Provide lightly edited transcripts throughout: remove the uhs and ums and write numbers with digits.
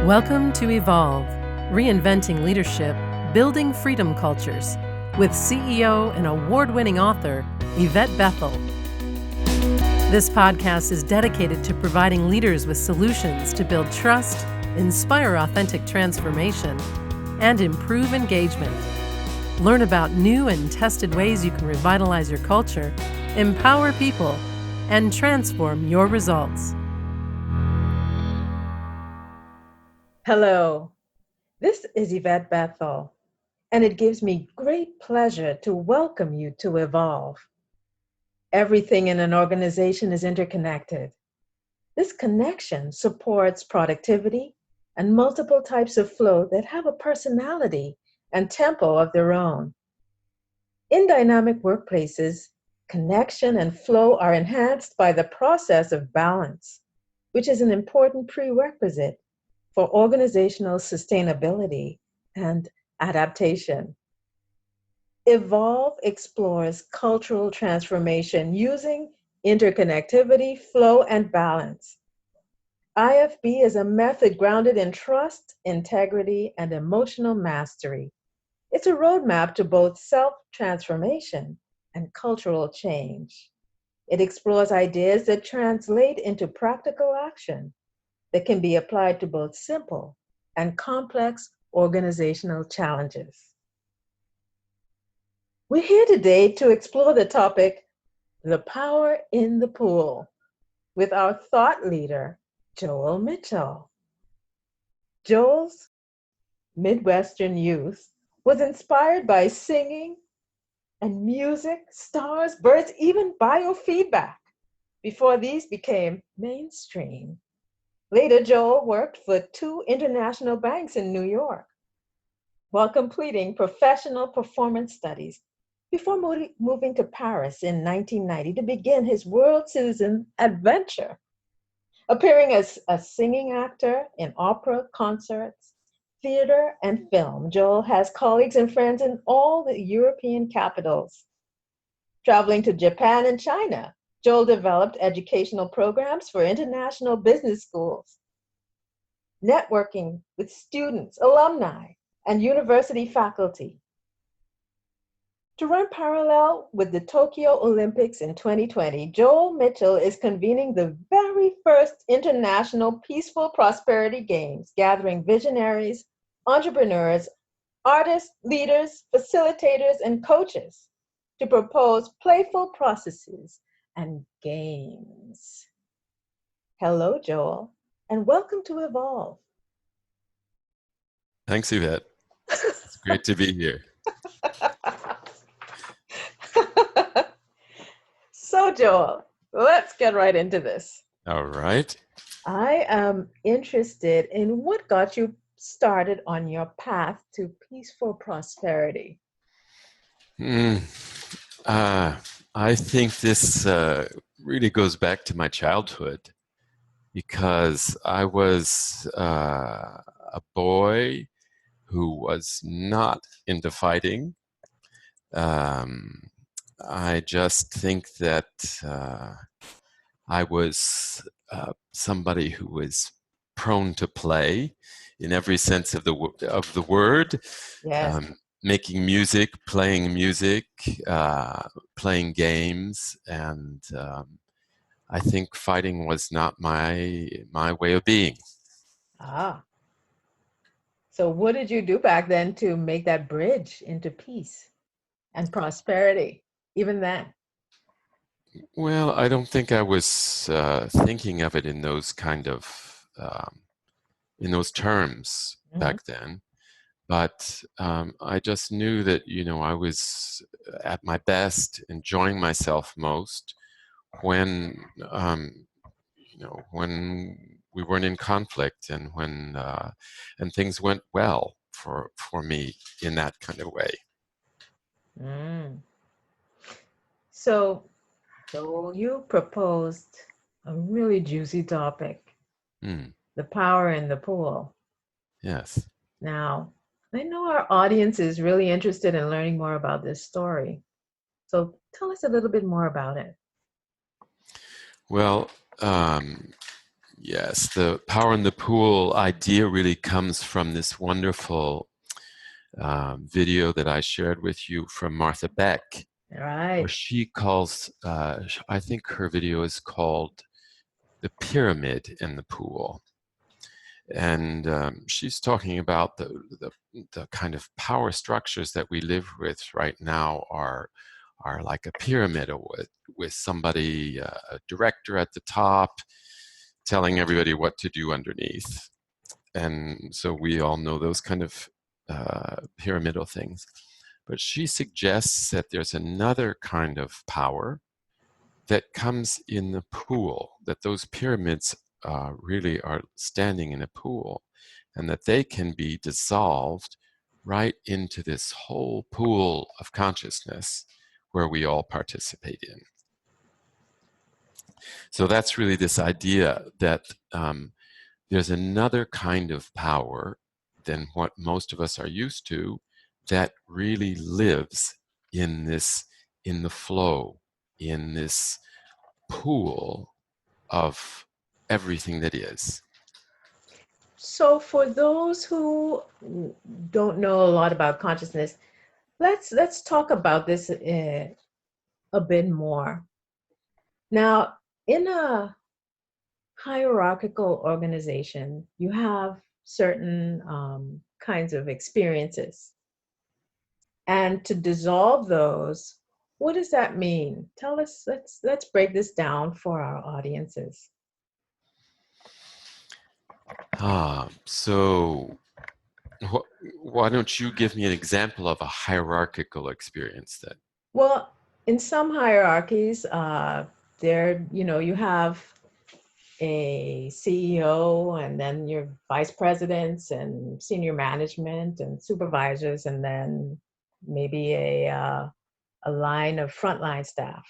Welcome to Evolve, Reinventing Leadership, Building Freedom Cultures, with CEO and award-winning author, Yvette Bethel. This podcast is dedicated to providing leaders with solutions to build trust, inspire authentic transformation, and improve engagement. Learn about new and tested ways you can revitalize your culture, empower people, and transform your results. Hello, this is Yvette Bethel, and it gives me great pleasure to welcome you to Evolve. Everything in an organization is interconnected. This connection supports productivity and multiple types of flow that have a personality and tempo of their own. In dynamic workplaces, connection and flow are enhanced by the process of balance, which is an important prerequisite for organizational sustainability and adaptation. Evolve explores cultural transformation using interconnectivity, flow, and balance. IFB is a method grounded in trust, integrity, and emotional mastery. It's a roadmap to both self-transformation and cultural change. It explores ideas that translate into practical action that can be applied to both simple and complex organizational challenges. We're here today to explore the topic, the power in the pool, with our thought leader, Joel Mitchell. Joel's Midwestern youth was inspired by singing and music, stars, birds, even biofeedback before these became mainstream. Later, Joel worked for 2 international banks in New York while completing professional performance studies before moving to Paris in 1990 to begin his world citizen adventure. Appearing as a singing actor in opera, concerts, theater, and film, Joel has colleagues and friends in all the European capitals. Traveling to Japan and China, Joel developed educational programs for international business schools, networking with students, alumni, and university faculty. To run parallel with the Tokyo Olympics in 2020, Joel Mitchell is convening the very first international peaceful prosperity games, gathering visionaries, entrepreneurs, artists, leaders, facilitators, and coaches to propose playful processes and games. Hello, Joel, and welcome to Evolve. Thanks, Yvette. It's great to be here. So, Joel, let's get right into this. All right. I am interested in what got you started on your path to peaceful prosperity. I think this really goes back to my childhood because I was a boy who was not into fighting. I just think that I was somebody who was prone to play in every sense of the word. Yes. Making music, playing games, and I think fighting was not my way of being. So what did you do back then to make that bridge into peace and prosperity, even then? Well, I don't think I was thinking of it in those kind of in those terms back then. But I just knew that, I was at my best, enjoying myself most when, when we weren't in conflict and when and things went well for me in that kind of way. So you proposed a really juicy topic, the power in the pool. Yes. Now, I know our audience is really interested in learning more about this story. So tell us a little bit more about it. Well, Yes, the power in the pool idea really comes from this wonderful video that I shared with you from Martha Beck, where Right. she calls, I think her video is called The Pyramid in the Pool. And she's talking about the kind of power structures that we live with right now are like a pyramid with somebody, a director at the top, telling everybody what to do underneath. And so we all know those kind of pyramidal things. But she suggests that there's another kind of power that comes in the pool, that those pyramids really are standing in a pool, and that they can be dissolved right into this whole pool of consciousness where we all participate in. So that's really this idea that there's another kind of power than what most of us are used to that really lives in the flow, in this pool of everything that is. So for those who don't know a lot about consciousness, let's talk about this a bit more. Now, in a hierarchical organization, you have certain kinds of experiences. And to dissolve those, what does that mean? Tell us, let's break this down for our audiences. So why don't you give me an example of a hierarchical experience then? Well, in some hierarchies, you have a CEO and then your vice presidents and senior management and supervisors, and then maybe a line of frontline staff.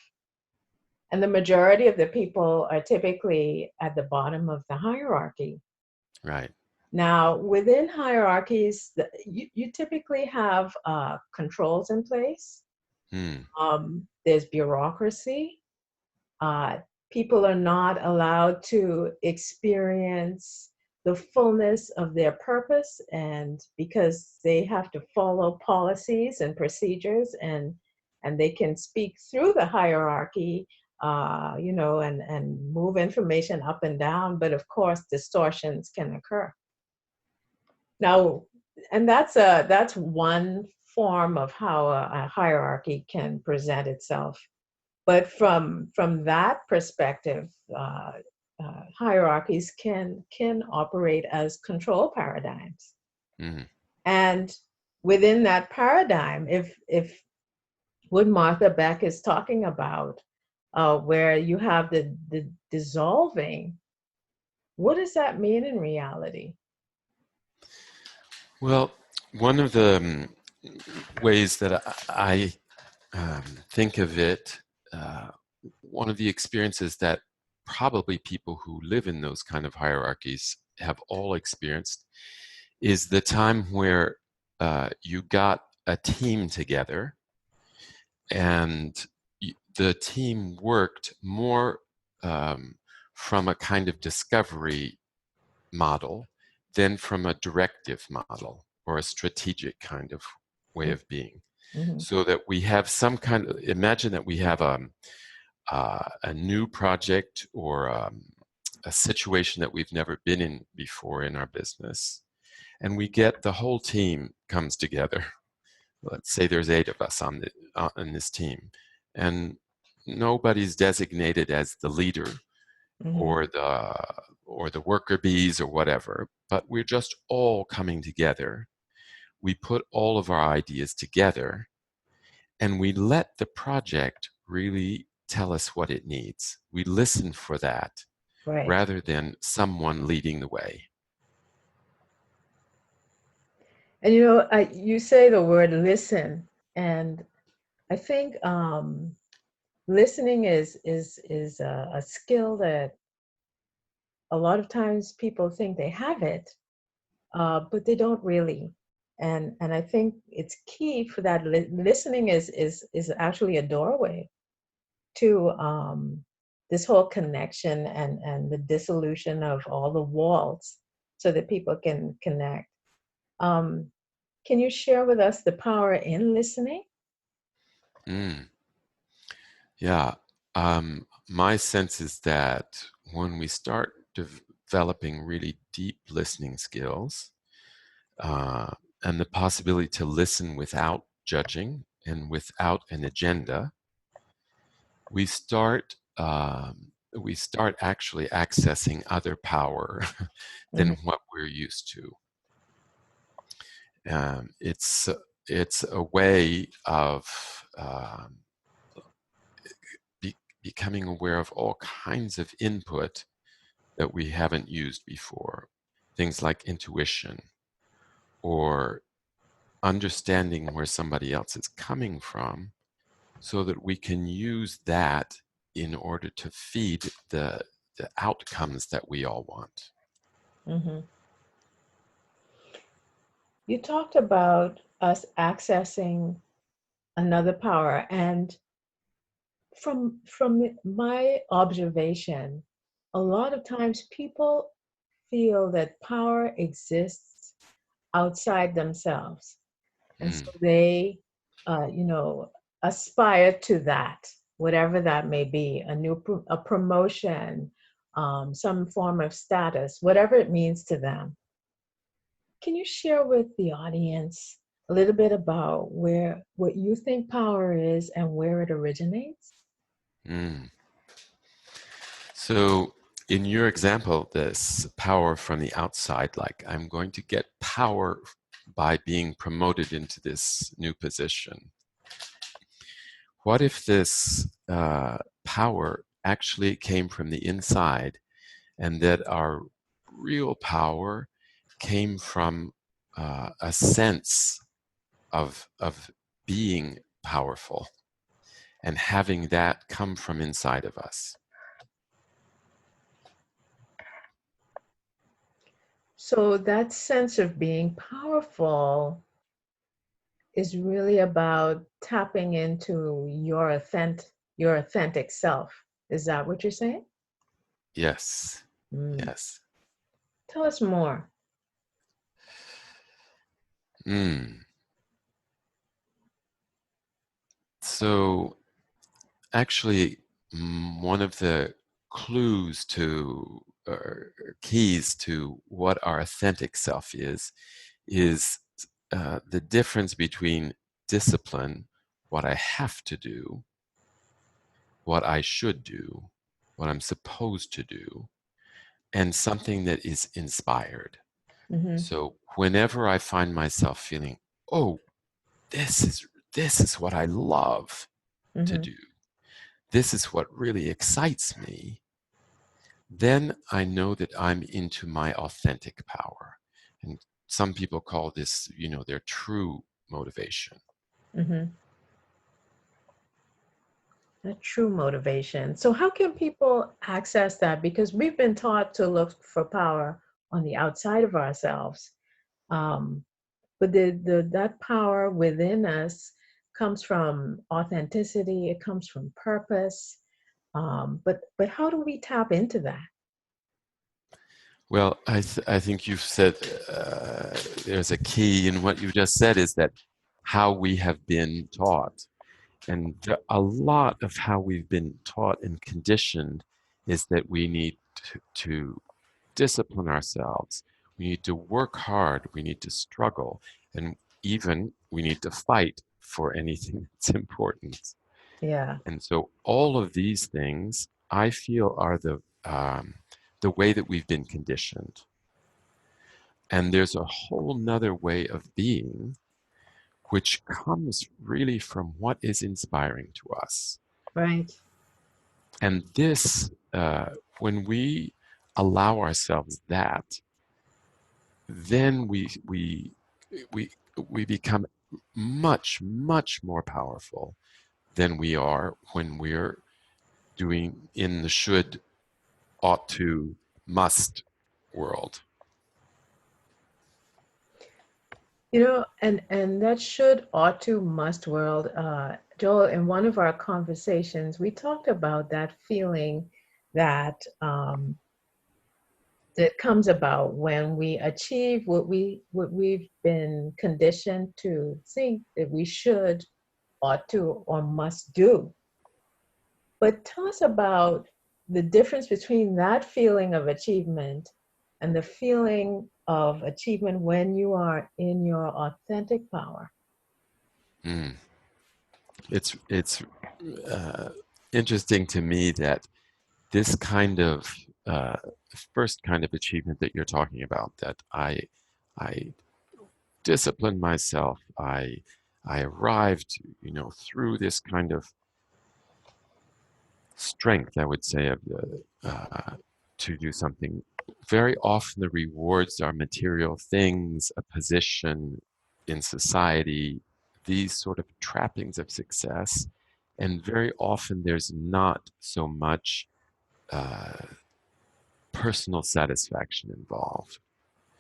And the majority of the people are typically at the bottom of the hierarchy. Right. Now, within hierarchies, you typically have controls in place. There's bureaucracy. People are not allowed to experience the fullness of their purpose, and because they have to follow policies and procedures, and they can speak through the hierarchy, and move information up and down, but of course distortions can occur. Now, and that's one form of how a hierarchy can present itself. But from that perspective, hierarchies can operate as control paradigms. Mm-hmm. And within that paradigm, if what Martha Beck is talking about, where you have the dissolving, what does that mean in reality? Well, one of the ways that I think of it, one of the experiences that probably people who live in those kind of hierarchies have all experienced is the time where you got a team together and the team worked more from a kind of discovery model than from a directive model or a strategic kind of way of being. Mm-hmm. So that we have some kind of, imagine that we have a new project or a situation that we've never been in before in our business, and we get the whole team comes together. Let's say there's 8 of us on this team, and nobody's designated as the leader Mm-hmm. or the worker bees or whatever, but we're just all coming together. We put all of our ideas together, and we let the project really tell us what it needs. We listen for that, Right. rather than someone leading the way. And you say the word listen, and I think listening is a skill that a lot of times people think they have it, but they don't really. And I think it's key for that. Listening is actually a doorway to this whole connection and the dissolution of all the walls so that people can connect. Can you share with us the power in listening? Mm. Yeah. My sense is that when we start developing really deep listening skills, uh, and the possibility to listen without judging and without an agenda, we start actually accessing other power than Mhm, what we're used to. It's a way of becoming aware of all kinds of input that we haven't used before. Things like intuition or understanding where somebody else is coming from so that we can use that in order to feed the outcomes that we all want. mhm. You talked about us accessing another power, and from my observation, a lot of times people feel that power exists outside themselves, and so Mm, they, you know, aspire to that, whatever that may be, a promotion, some form of status, whatever it means to them. Can you share with the audience a little bit about what you think power is and where it originates? mm. So in your example, this power from the outside, like I'm going to get power by being promoted into this new position. What if this power actually came from the inside and that our real power came from a sense of being powerful and having that come from inside of us? So that sense of being powerful is really about tapping into your authentic self. Is that what you're saying? Yes, Mm. yes. Tell us more. Mm. So actually, one of the clues to or keys to what our authentic self is the difference between discipline, what I have to do, what I should do, what I'm supposed to do, and something that is inspired. Hmm. So whenever I find myself feeling, oh, this is this is what I love to Hmm. do, this is what really excites me, then I know that I'm into my authentic power. And some people call this, their true motivation. Hmm. A true motivation. So how can people access that? Because we've been taught to look for power on the outside of ourselves. Um, but that power within us comes from authenticity, it comes from purpose. But how do we tap into that? Well, I think you've said there's a key in what you just said is that how we have been taught. And a lot of how we've been taught and conditioned is that we need to discipline ourselves. We need to work hard. We need to struggle. And even we need to fight for anything that's important. Yeah. And so all of these things, I feel, are the way that we've been conditioned. And there's a whole nother way of being, which comes really from what is inspiring to us. Right. And this, when we allow ourselves that, then we we become much, much more powerful than we are when we're doing in the should, ought to, must world. And that should, ought to, must world. Joel, in one of our conversations, we talked about that feeling that that comes about when we achieve what we've been conditioned to think that we should, ought to, or must do. But tell us about the difference between that feeling of achievement and the feeling of achievement when you are in your authentic power. Mm. It's interesting to me that this kind of first kind of achievement that you're talking about, that I disciplined myself, I arrived, through this kind of strength, I would say, of to do something. Very often the rewards are material things, a position in society, these sort of trappings of success. And very often there's not so much personal satisfaction involved.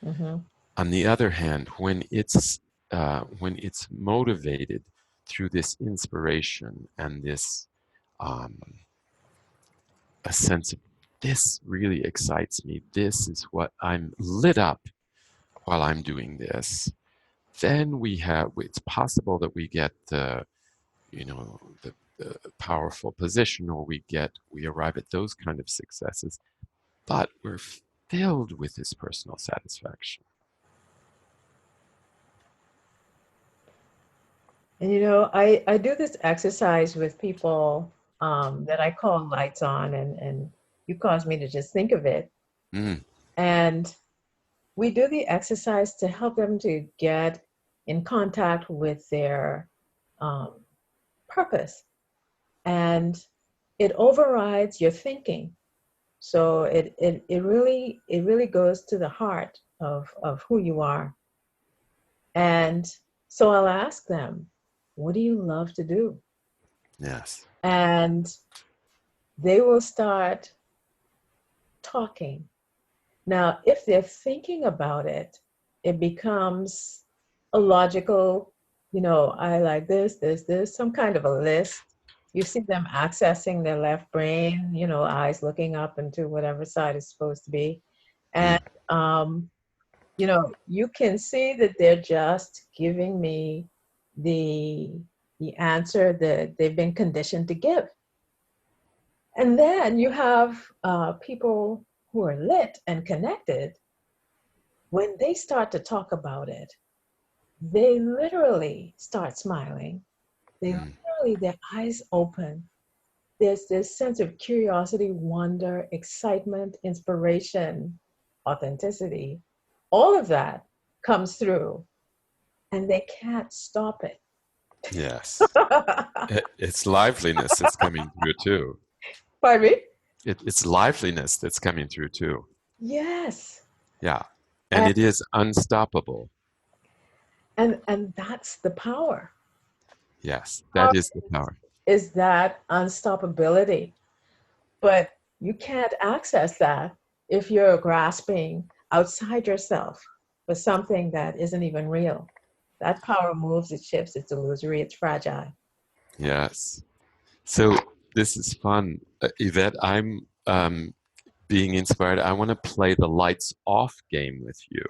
Mm-hmm. On the other hand, when it's motivated through this inspiration and this a sense of, this really excites me, this is what I'm lit up while I'm doing this, then it's possible that we get the powerful position, or we arrive at those kind of successes, but we're filled with this personal satisfaction. And I do this exercise with people that I call lights on, and you caused me to just think of it. Mm. And we do the exercise to help them to get in contact with their purpose. And it overrides your thinking. So it really goes to the heart of who you are. And so I'll ask them, what do you love to do? Yes. And they will start talking. Now, if they're thinking about it, it becomes a logical, I like this, some kind of a list. You see them accessing their left brain, eyes looking up into whatever side it's supposed to be. And, you can see that they're just giving me the answer that they've been conditioned to give. And then you have people who are lit and connected. When they start to talk about it, they literally start smiling. Their eyes open. There's this sense of curiosity, wonder, excitement, inspiration, authenticity. All of that comes through, and they can't stop it. Yes. It's liveliness that's coming through too. Pardon me? It's liveliness that's coming through too. Yes. Yeah. And it is unstoppable. And that's the power. Yes, that is the power. Is that unstoppability. But you can't access that if you're grasping outside yourself for something that isn't even real. That power moves, it shifts, it's illusory, it's fragile. Yes. So this is fun. Yvette, I'm being inspired. I want to play the lights off game with you.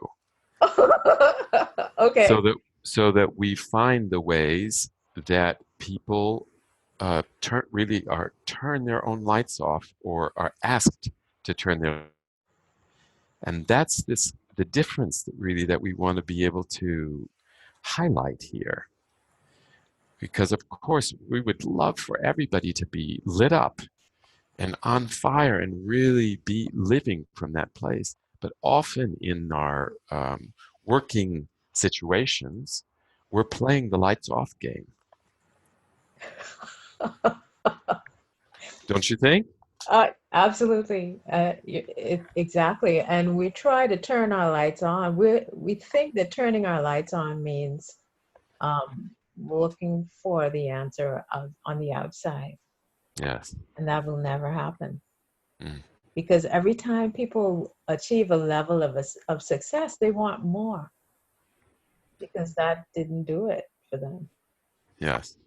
Okay. So that we find the ways that people turn their own lights off, or are asked to turn their, and that's the difference that we want to be able to highlight here. Because of course we would love for everybody to be lit up and on fire and really be living from that place. But often in our working situations, we're playing the lights off game. Don't you think? Absolutely. Exactly. And we try to turn our lights on. We think that turning our lights on means looking for the answer on the outside. Yes. And that will never happen. Mm. Because every time people achieve a level of success, they want more. Because that didn't do it for them. Yes.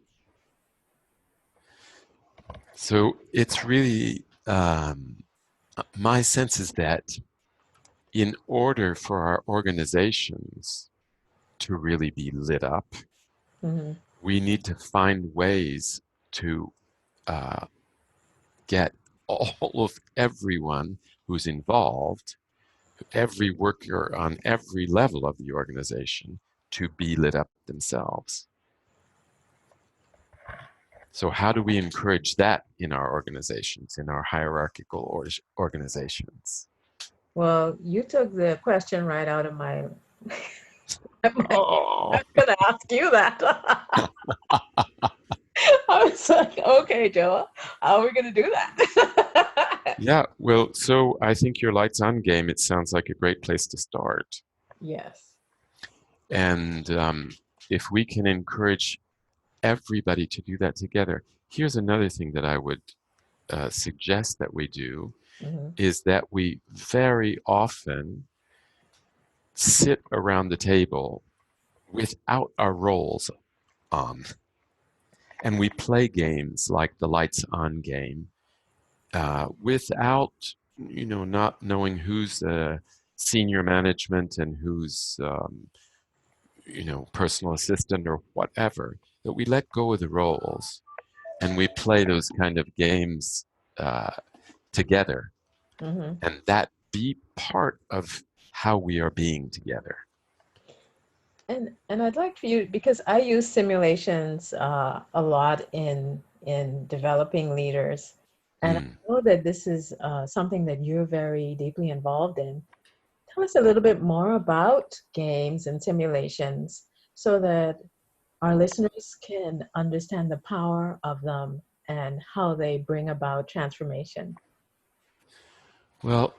So it's really My sense is that in order for our organizations to really be lit up, we need to find ways to get all of everyone who's involved, every worker on every level of the organization, to be lit up themselves. So how do we encourage that in our organizations, in our hierarchical organizations? Well, you took the question right out of my. I Oh, was going to ask you that. I was like, okay, Joel, how are we going to do that? yeah. Well, so I think your lights on game, it sounds like a great place to start. Yes. And if we can encourage everybody to do that together, here's another thing that I would suggest that we do is that we very often sit around the table without our roles on. And we play games like the lights on game without, not knowing who's senior management and who's, personal assistant or whatever. That we let go of the roles and we play those kind of games together, and that be part of how we are being together. And I'd like for you, because I use simulations a lot in developing leaders, and I know that this is something that you're very deeply involved in. Tell us a little bit more about games and simulations so that our listeners can understand the power of them and how they bring about transformation. Well,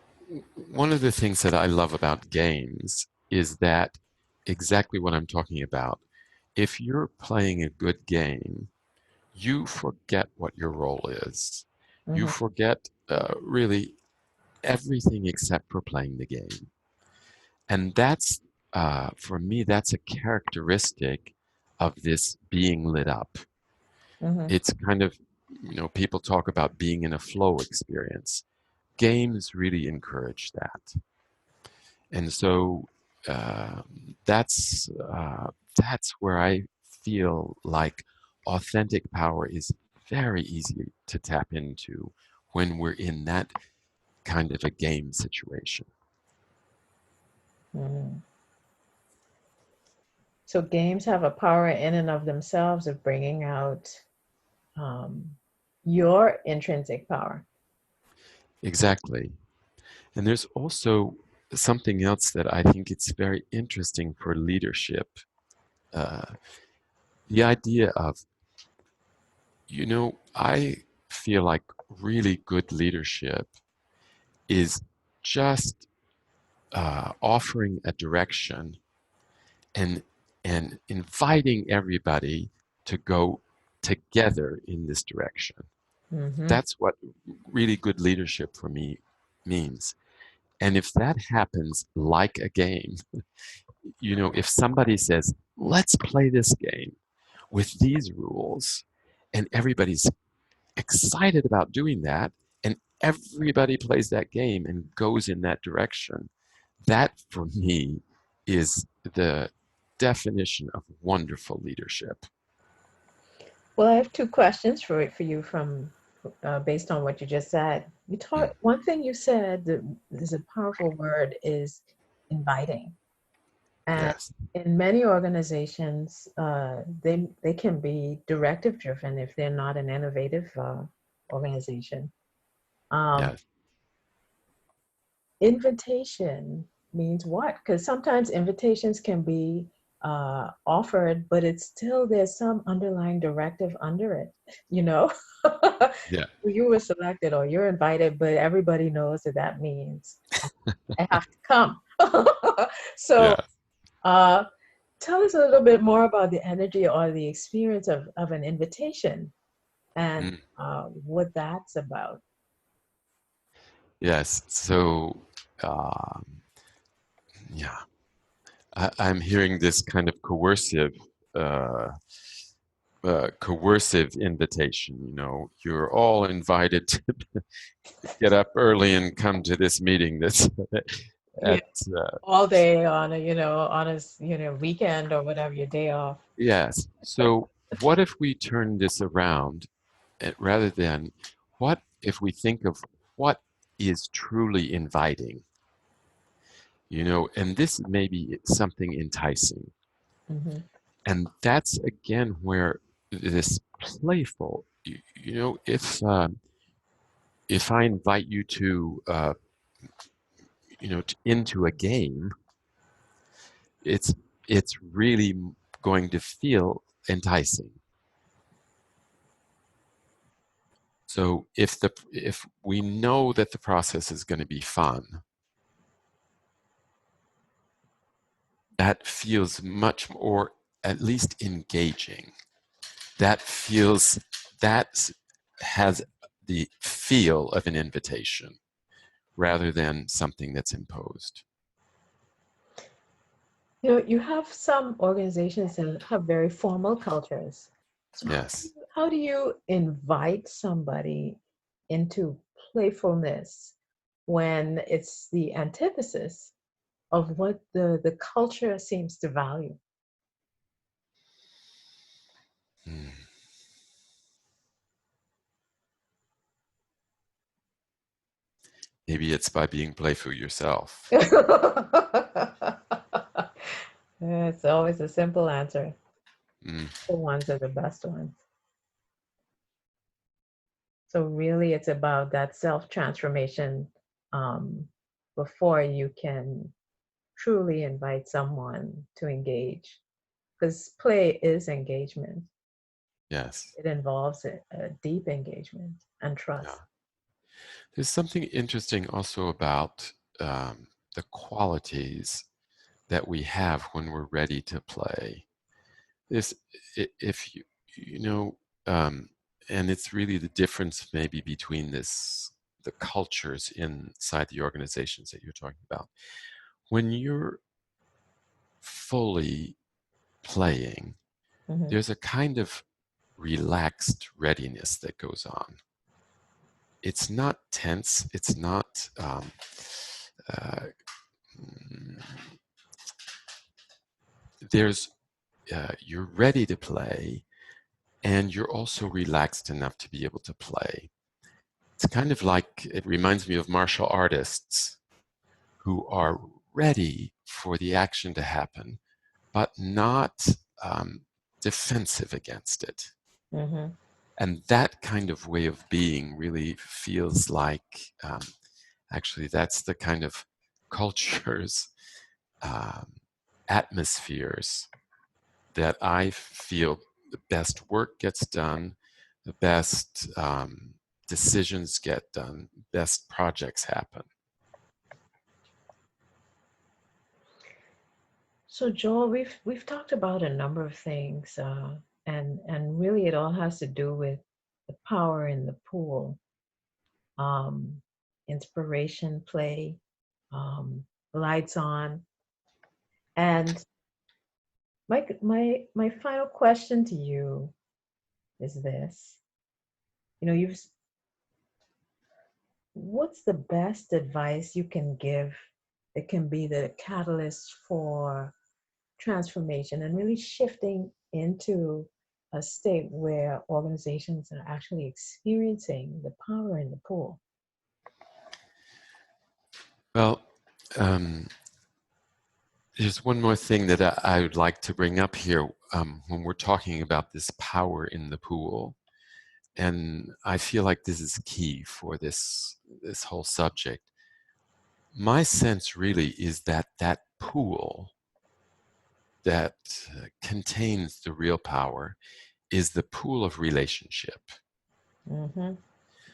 one of the things that I love about games is that exactly what I'm talking about. If you're playing a good game, you forget what your role is. You forget really everything except for playing the game. And that's, for me, that's a characteristic of this being lit up. It's kind of, people talk about being in a flow experience. Games really encourage that. And so that's where I feel like authentic power is very easy to tap into when we're in that kind of a game situation. So games have a power in and of themselves of bringing out your intrinsic power. Exactly. And there's also something else that I think it's very interesting for leadership. The idea of, I feel like really good leadership is just offering a direction and inviting everybody to go together in this direction. That's what really good leadership for me means. And if that happens like a game, if somebody says, let's play this game with these rules, and everybody's excited about doing that, and everybody plays that game and goes in that direction, that for me is the definition of wonderful leadership. Well, I have two questions for you from based on what you just said. You taught one thing you said that is a powerful word is inviting, and Yes. in many organizations, they can be directive driven if they're not an innovative organization. Yes. Invitation means what? Because sometimes invitations can be offered, but it's still there's some underlying directive under it, you know? Yeah. You were selected or you're invited, but everybody knows that that means I have to come. So Yeah. tell us a little bit more about the energy or the experience of an invitation and what that's about. Yes. So, um, yeah, I'm hearing this kind of coercive coercive invitation. You know, you're all invited to get up early and come to this meeting. That's Yeah, at all day on a, on a, weekend or whatever, your day off. yes. So what if we turn this around, rather than what if we think of what is truly inviting? You know, and this may be something enticing. Mm-hmm. And that's again where this playful, you know, if I invite you to, into a game, it's really going to feel enticing. So if we know that the process is going to be fun, that feels much more, at least engaging. That has the feel of an invitation rather than something that's imposed. You have some organizations that have very formal cultures. So Yes. how do you invite somebody into playfulness when it's the antithesis of what the culture seems to value? Hmm. Maybe it's by being playful yourself. It's always a simple answer. Mm. The ones are the best ones. So really, it's about that self-transformation before you can truly invite someone to engage. Because play is engagement. Yes. It involves a deep engagement and Yeah. trust. There's something interesting also about the qualities that we have when we're ready to play. This, if you know, and it's really the difference maybe between the cultures inside the organizations that you're talking about. When you're fully playing, Mm-hmm. there's a kind of relaxed readiness that goes on. It's not tense. It's not. Uh, mm, there's. You're ready to play, and you're also relaxed enough to be able to play. It's kind of like, it reminds me of martial artists who are ready for the action to happen, but not defensive against it. Mm-hmm. And that kind of way of being really feels like, actually, that's the kind of cultures, um, atmospheres that I feel the best work gets done, the best decisions get done, best projects happen. So Joel, we've talked about a number of things, and really it all has to do with the power in the pool, um, inspiration, play, lights on, and my final question to you is this: you've what's the best advice you can give that can be the catalyst for transformation and really shifting into a state where organizations are actually experiencing the power in the pool? Well, um, there's one more thing that I would like to bring up here when we're talking about this power in the pool. And I feel like this is key for this whole subject. My sense really is that that pool that contains the real power is the pool of relationship. Mm-hmm.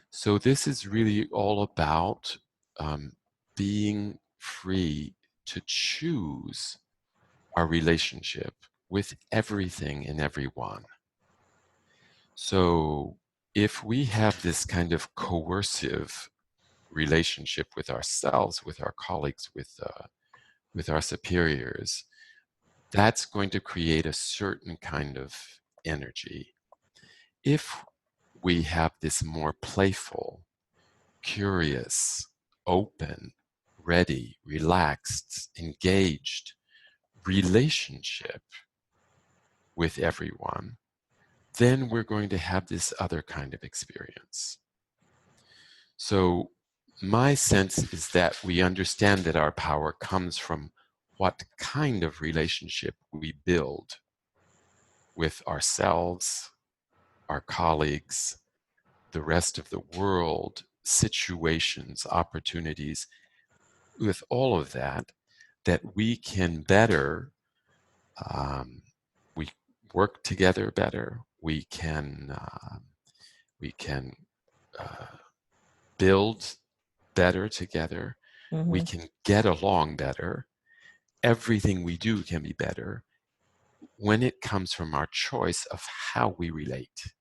So this is really all about um, being free to choose our relationship with everything and everyone. So if we have this kind of coercive relationship with ourselves, with our colleagues, with our superiors, that's going to create a certain kind of energy. if we have this more playful, curious, open, ready, relaxed, engaged relationship with everyone, then we're going to have this other kind of experience. So my sense is that we understand that our power comes from what kind of relationship we build with ourselves, our colleagues, the rest of the world, situations, opportunities, with all of that, that we can better, we work together better, we can build better together, we can get along better, everything we do can be better when it comes from our choice of how we relate.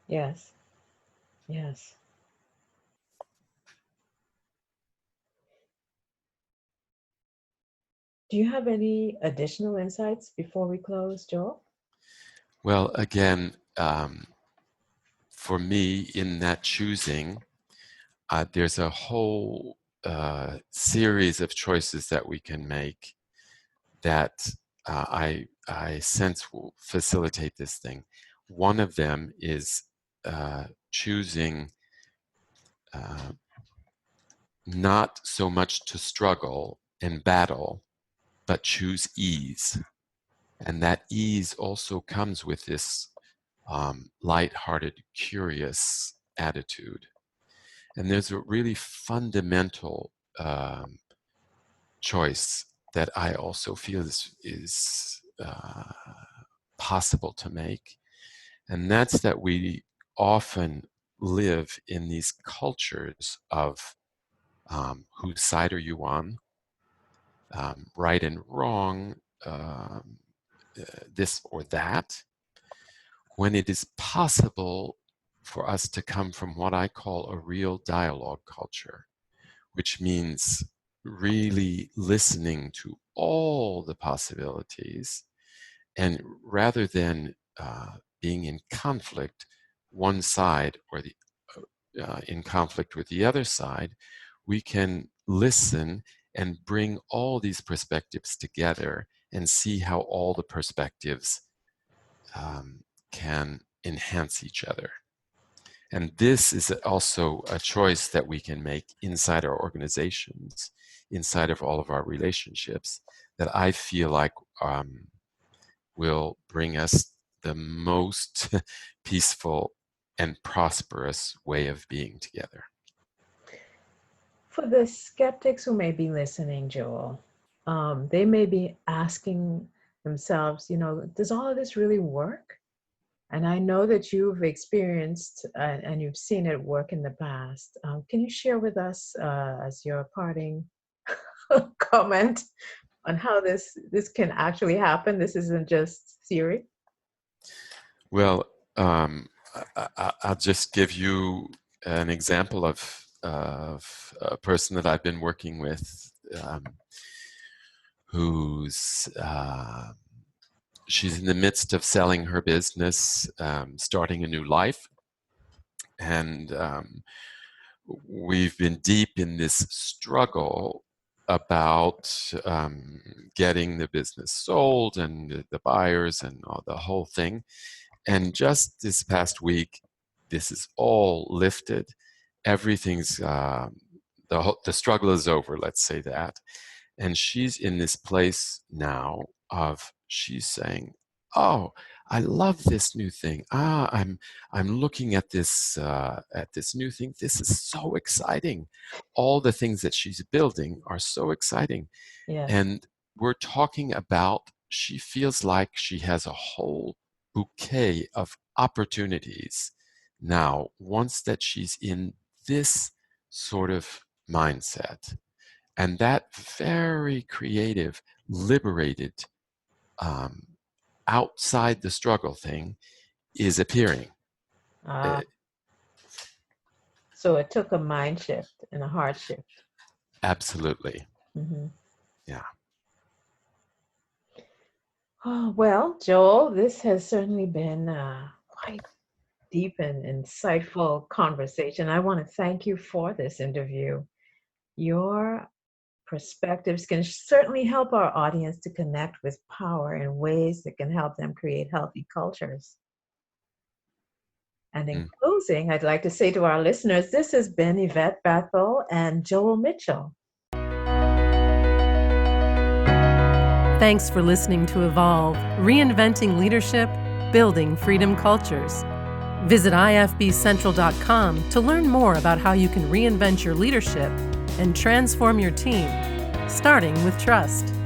Yes. Yes. Do you have any additional insights before we close, Joel? Well, again, for me, in that choosing, there's a whole series of choices that we can make that I sense will facilitate this thing. One of them is choosing not so much to struggle and battle, but choose ease. And that ease also comes with this light-hearted, curious attitude. And there's a really fundamental choice that I also feel is possible to make. And that's that we often live in these cultures of whose side are you on, right and wrong, this or that, when it is possible for us to come from what I call a real dialogue culture, which means really listening to all the possibilities, and rather than being in conflict, one side or the in conflict with the other side, we can listen and bring all these perspectives together and see how all the perspectives can enhance each other. And this is also a choice that we can make inside our organizations, inside of all of our relationships, that I feel like will bring us the most peaceful and prosperous way of being together. For the skeptics who may be listening, Joel, they may be asking themselves, does all of this really work? And I know that you've experienced and you've seen it work in the past. Can you share with us as your parting comment on how this can actually happen? This isn't just theory. Well, I'll just give you an example of a person that I've been working with, who's she's in the midst of selling her business, starting a new life, and we've been deep in this struggle about getting the business sold and the buyers and all, the whole thing. And just this past week, this is all lifted. Everything's the struggle is over. Let's say that, and she's in this place now of she's saying, "Oh, I love this new thing. I'm looking at this new thing. This is so exciting. All the things that she's building are so exciting." Yes. And we're talking about she feels like she has a whole bouquet of opportunities now once that she's in this sort of mindset. And that very creative, liberated, outside the struggle thing is appearing. So it took a mind shift and a heart shift. Absolutely. Mm-hmm. Yeah. Oh, well, Joel, this has certainly been quite deep and insightful conversation. I want to thank you for this interview. Your perspectives can certainly help our audience to connect with power in ways that can help them create healthy cultures. And in closing, I'd like to say to our listeners, this has been Yvette Bethel and Joel Mitchell. Thanks for listening to Evolve, Reinventing Leadership, Building Freedom Cultures. Visit ifbcentral.com to learn more about how you can reinvent your leadership and transform your team, starting with trust.